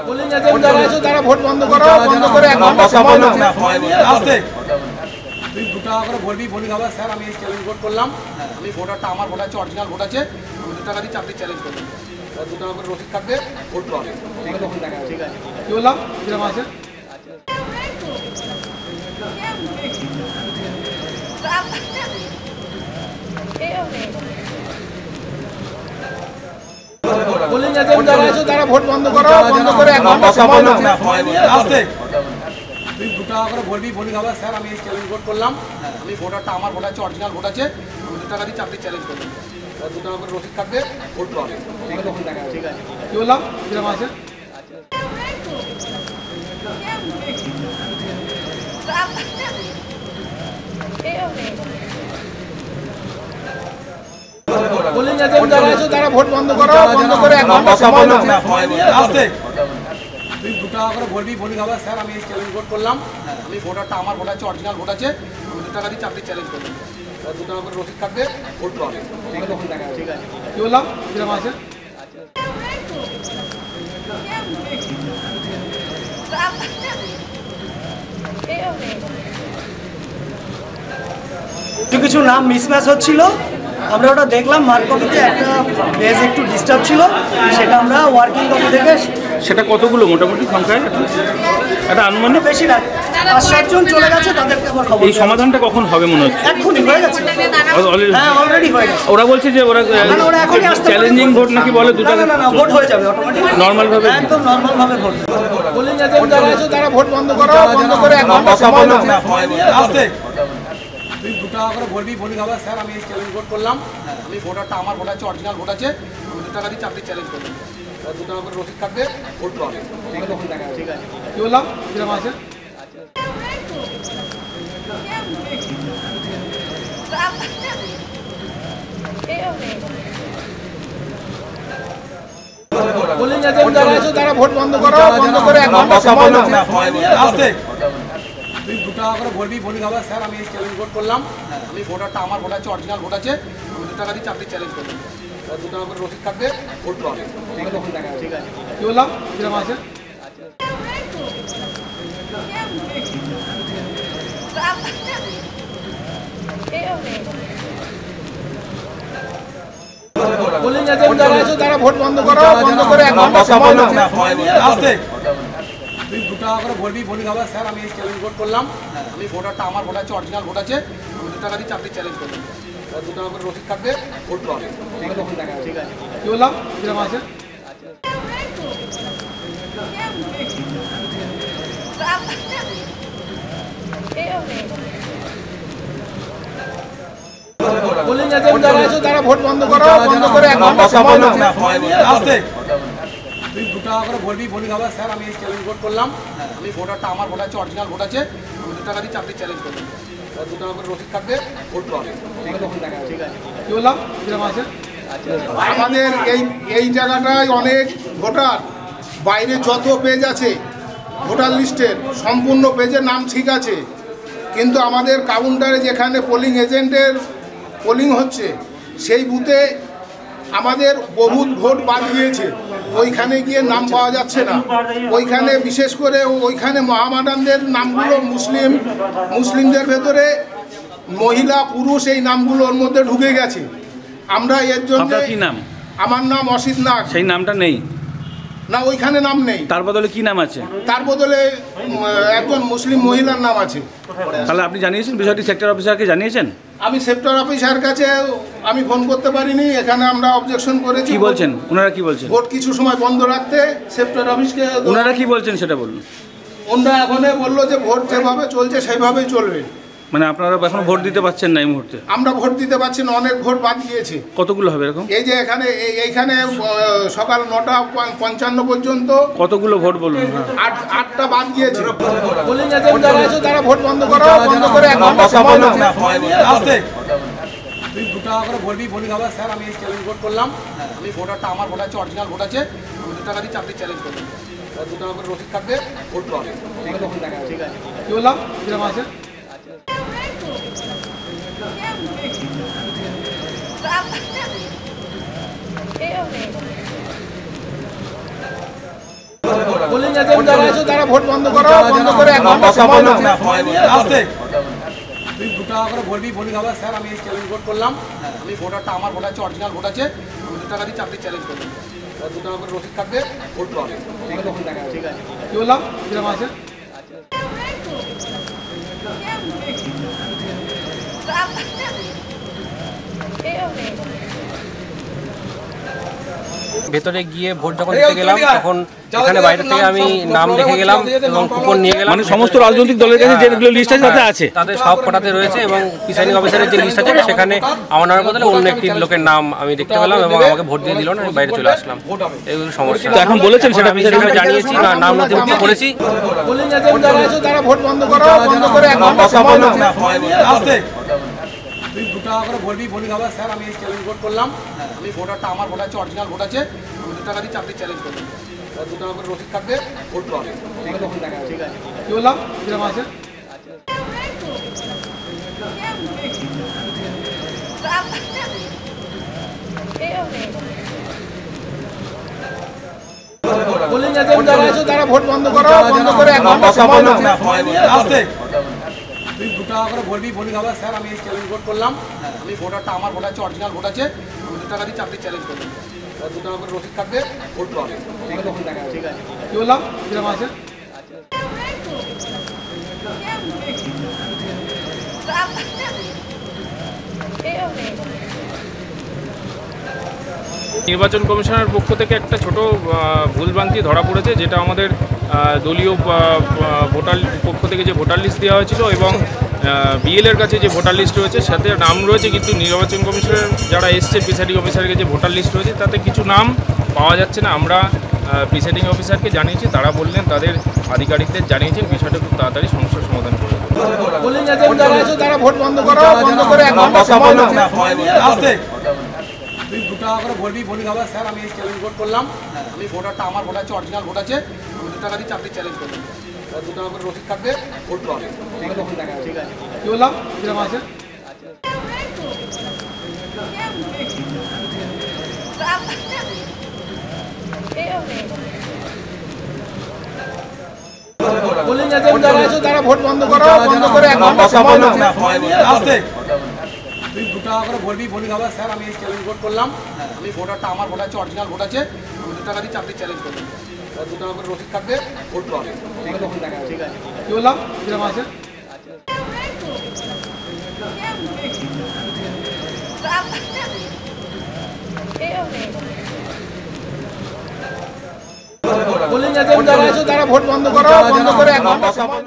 Polling agent যারা আছে তারা ভোট বন্ধ করো, বন্ধ করে 1 ঘন্টা সময় নাও। আস্তে তুই 2 টাকা করে বলবি, বলি দাদা স্যার আমি এই চ্যালেঞ্জ ভোট করলাম, আমি ভোটারটা আমার ভোট আছে, অরিজিনাল ভোট আছে, আমি 2 টাকা দিচ্ছি, আপনি চ্যালেঞ্জ করবেন। 2 টাকা করে রসিদ থাকবে, ভোট পাবে। ঠিক আছে, কি বললাম কিরকম আছে? পোলিং এজেন্ট যারা আছে তারা ভোট বন্ধ করো, বন্ধ করে 1 ঘন্টা সময় নাও। আস্তে তুই 2 টাকা করে বলবি, বলি দাদা স্যার আমি এই চ্যালেঞ্জ ভোট করলাম, আমি ভোটারটা আমার ভোট আছে, অরিজিনাল ভোট আছে, আমি 2 টাকা দিচ্ছি, আপনি চ্যালেঞ্জ করবেন। 2 টাকা করে রসিদ থাকবে, ভোট পাবে। ঠিক আছে, কি বললাম কিরকম আছে? পোলিং এজেন্ট যারা আছে তারা ভোট বন্ধ করো, বন্ধ করে 1 ঘন্টা সময় নাও। আস্তে তুই 2 টাকা করে বলবি, বলি দাদা স্যার আমি এই চ্যালেঞ্জ ভোট করলাম, আমি ভোটারটা আমার ভোট আছে, অরিজিনাল ভোট আছে, আমি 2 টাকা দিচ্ছি, আপনি চ্যালেঞ্জ করবেন। 2 টাকা করে রসিদ থাকবে, ভোট পাবে। ঠিক আছে, কি বললাম কিরকম আছে? কিছু নাম মিসম্যাচ হচ্ছিল, আমরা ওটা দেখলাম। মার্ক কপিতে একটা পেজ একটু ডিস্টার্ব ছিল, সেটা আমরা ওয়ার্কিং কপি থেকে। সেটা কতগুলো মোটামুটি সংখ্যায় একটা আনুমানিক? বেশি না, 5-7 জন চলে গেছে, তাদেরকে আবার খবর। এই সমাধানটা কখন হবে মনে হচ্ছে? এক্ষুনি হয়ে গেছে। হ্যাঁ, অলরেডি হয়ে গেছে। ওরা বলছে যে ওরা এখনই আসতে চ্যালেঞ্জিং ভোট নাকি বলে, 2 টাকা না, ভোট হয়ে যাবে অটোমেটিক, নর্মাল ভাবে, একদম নর্মাল ভাবে ভোট। পোলিং এজেন্ট যারা আছে তারা ভোট বন্ধ করো, বন্ধ করে 1 ঘন্টা সময় নাও। আস্তে তুই 2 টাকা করে বলবি, বলি দাদা স্যার আমি এই চ্যালেঞ্জ ভোট করলাম, আমি ভোটারটা আমার ভোট আছে, অরিজিনাল ভোট আছে, আমি 2 টাকা দিচ্ছি, আপনি চ্যালেঞ্জ করবেন। 2 টাকা করে রসিদ থাকবে, ভোট পাবে। ঠিক আছে, কি বললাম কিরকম আছে? পোলিং এজেন্ট যারা আছে তারা ভোট বন্ধ করো, বন্ধ করে 1 ঘন্টা সময় নাও। আস্তে তুই 2 টাকা করে বলবি, বলি দাদা স্যার আমি এই চ্যালেঞ্জ ভোট করলাম, আমি ভোটারটা আমার ভোট আছে, অরিজিনাল ভোট আছে, আমি 2 টাকা দিচ্ছি, আপনি চ্যালেঞ্জ করবেন। 2 টাকা করে রসিদ থাকবে, ভোট পাবে। ঠিক আছে, কি বললাম কিরকম আছে? পোলিং এজেন্ট যারা আছে তারা ভোট বন্ধ করো, বন্ধ করে 1 ঘন্টা সময় নাও। আস্তে তুই 2 টাকা করে বলবি, বলি দাদা স্যার আমি এই চ্যালেঞ্জ ভোট করলাম, আমি ভোটারটা আমার ভোট আছে, অরিজিনাল ভোট আছে, আমি 2 টাকা দিচ্ছি, আপনি চ্যালেঞ্জ করবেন। 2 টাকা করে রসিদ থাকবে, ভোট পাবে। ঠিক আছে, কি বললাম কিরকম আছে? পোলিং এজেন্ট যারা আছে তারা ভোট বন্ধ করো, বন্ধ করে 1 ঘন্টা সময় নাও। আস্তে তুই 2 টাকা করে বলবি, বলি দাদা স্যার আমি এই চ্যালেঞ্জ ভোট করলাম, আমি ভোটারটা আমার ভোট আছে, অরিজিনাল ভোট আছে, আমি 2 টাকা দিচ্ছি, আপনি চ্যালেঞ্জ করবেন। 2 টাকা করে রসিদ থাকবে, ভোট পাবে। ঠিক আছে, কি বললাম কিরকম আছে? আমাদের এই জায়গাটায় অনেক ভোটার, বাইরে যত পেজ আছে ভোটার লিস্টের সম্পূর্ণ পেজের নাম ঠিক আছে, কিন্তু আমাদের কাউন্টারে যেখানে পোলিং এজেন্টের পোলিং হচ্ছে সেই বুথে আমাদের বহুত ভোট বাদ গিয়েছে, ওইখানে গিয়ে নাম পাওয়া যাচ্ছে না। ওইখানে বিশেষ করে ওইখানে মহামাডানদের নামগুলো মুসলিমদের ভেতরে মহিলা পুরুষ এই নামগুলোর মধ্যে ঢুকে গেছে। আমরা এর জন্য, কি নাম? আমার নাম অসিত নাগ। সেই নামটা নেই না, ওইখানে নাম নেই। তার বদলে কি নাম আছে? তার বদলে একজন মুসলিম মহিলার নাম আছে। তাহলে আপনি জানিয়েছেন বিষয়টি সেক্টর অফিসারকে জানিয়েছেন? আমি সেক্টর অফিসার কাছে আমি ফোন করতে পারিনি, এখানে আমরা অবজেকশন করেছি। কি বলছেন ওনারা, কি বলছেন? ভোট কিছু সময় বন্ধ রাখতে সেক্টর অফিসকে। ওনারা কি বলছেন সেটা বলুন। ওনারা এখন বললো যে ভোট যেভাবে চলছে সেইভাবেই চলবে। মানে আপনারা এখন ভোট দিতে পারছেন না এই মুহূর্তে? আমরা ভোট দিতে পারছি না, অনেক ভোট বাদ গিয়েছে। কতগুলো হবে এরকম? এই যে এইখানে সকাল 9:55 পর্যন্ত কতগুলো ভোট বলুন? 8টা বাদ গিয়েছে। পোলিং এজেন্ট যারা আছে তারা ভোট বন্ধ করো, বন্ধ করে 1 ঘন্টা সময় নাও। আস্তে তুই 2 টাকা করে বলবি, বলি দাদা স্যার আমি এই চ্যালেঞ্জ ভোট করলাম, আমি ভোটারটা আমার ভোট আছে, অরিজিনাল ভোট আছে, আমি 2 টাকা দিচ্ছি, আপনি চ্যালেঞ্জ করবেন। 2 টাকা করে রসিদ থাকবে, ভোট পাবে। ঠিক আছে, কি বললাম কিরকম আছে? পোলিং এজেন্ট যারা আছে তারা ভোট বন্ধ করো, বন্ধ করে 1 ঘন্টা সময় নাও। আসতে তুই 2 টাকা করে ভরবি, বলি দাদা স্যার আমি এই চ্যালেঞ্জ ভোট করলাম, আমি ভোটারটা আমার ভোট আছে, অরিজিনাল ভোট আছে, আমি 2 টাকা দিয়ে চাকরি চ্যালেঞ্জ করলাম। 2 টাকা করে রসিদ থাকবে, ভোট পাবে। ঠিক আছে, কি বললাম কিরকম আছে? ভেতরে গিয়ে ভোট যখন দিতে গেলাম তখন এখানে বাইরে থেকে আমি নাম দেখে গেলাম এবং কুপন নিয়ে গেলাম। মানে সমস্ত রাজনৈতিক দলের কাছে যেগুলো লিস্ট আছে তাতে আছে, তাদের সব কটাতে রয়েছে এবং প্রিসাইডিং অফিসারের যে লিস্ট আছে সেখানে আমার নামের বদলে অন্য একটি লোকের নাম আমি দেখতে পেলাম এবং আমাকে ভোট দিয়ে দিল না, আমি বাইরে চলে আসলাম। এইগুলো সমস্যা। তো এখন বলেছেন সেটা আমি সেখানে জানিয়েছি, নাম নথিভুক্ত করেছি। পোলিং এজেন্ট যারা আছে তারা ভোট বন্ধ করো, বন্ধ করে 1 ঘন্টা সময় নাও। আসতে তুই 2 টাকা করে ভরবি, বলি দাদা স্যার আমি এই চ্যালেঞ্জ ভোট করলাম, আমি ভোটারটা আমার ভোট আছে, অরিজিনাল ভোট আছে, আমি 2 টাকা দিয়ে চাকরি চ্যালেঞ্জ করলাম। 2 টাকা করে রসিদ থাকবে, ভোট পাবে। ঠিক আছে, কি বললাম কিরকম আছে? পোলিং এজেন্ট যারা আছে তারা ভোট বন্ধ করো, বন্ধ করে 1 ঘন্টা সময় নাও। আসতে তুই 2 টাকা করে ভরবি, বলি দাদা স্যার আমি এই চ্যালেঞ্জ ভোট করলাম, আমি ভোটারটা আমার ভোট আছে, অরিজিনাল ভোট আছে, আমি 2 টাকা দিয়ে চাকরি চ্যালেঞ্জ করলাম। 2 টাকা করে রসিদ থাকবে, ভোট পাবে। ঠিক আছে, কি বললাম কিরকম আছে? নির্বাচন কমিশনের পক্ষ থেকে একটা ছোট ভুলভ্রান্তি ধরা পড়েছে, যেটা আমাদের দলীয় ভোটার পক্ষ থেকে যে ভোটার লিস্ট দেওয়া হয়েছিল এবং বিএলের কাছে যে ভোটার লিস্ট রয়েছে সাথে নাম রয়েছে, কিন্তু নির্বাচন কমিশনের যারা এসছে প্রিসাইডিং অফিসারের যে ভোটার লিস্ট রয়েছে তাতে কিছু নাম পাওয়া যাচ্ছে না। আমরা প্রিসাইডিং অফিসারকে জানিয়েছি, তারা বললেন তাদের আধিকারিকদের জানিয়েছেন, বিষয়টা খুব তাড়াতাড়ি সমস্যার সমাধান করে দেবে। পোলিং এজেন্ট যারা আছে তারা ভোট বন্ধ করো, বন্ধ করে 1 ঘন্টা সময় নাও। আসতে তুই 2 টাকা করে ভরবি, বলি দাদা স্যার আমি এই চ্যালেঞ্জ ভোট করলাম, আমি ভোটারটা আমার ভোট আছে, অরিজিনাল ভোট আছে, আমি 2 টাকা দিয়ে চাকরি চ্যালেঞ্জ করলাম। 2 টাকা করে রসিদ থাকবে, ভোট পাবে। ঠিক আছে, কি বললাম কিরকম আছে? পোলিং এজেন্ট যারা আছে তারা ভোট বন্ধ করো, বন্ধ করে 1 ঘন্টা সময় নাও। আসতে তুই 2 টাকা করে ভরবি, বলি দাদা স্যার আমি এই চ্যালেঞ্জ ভোট করলাম, আমি ভোটারটা আমার ভোট আছে, অরিজিনাল ভোট আছে, আমি 2 টাকা দিয়ে চাকরি চ্যালেঞ্জ করলাম। 2 টাকা করে রসিদ থাকবে, ভোট পাবে। ঠিক আছে, কি বললাম কিরকম আছে? পোলিং এজেন্ট যারা আছে তারা ভোট বন্ধ করো, বন্ধ করে 1 ঘন্টা সময় নাও।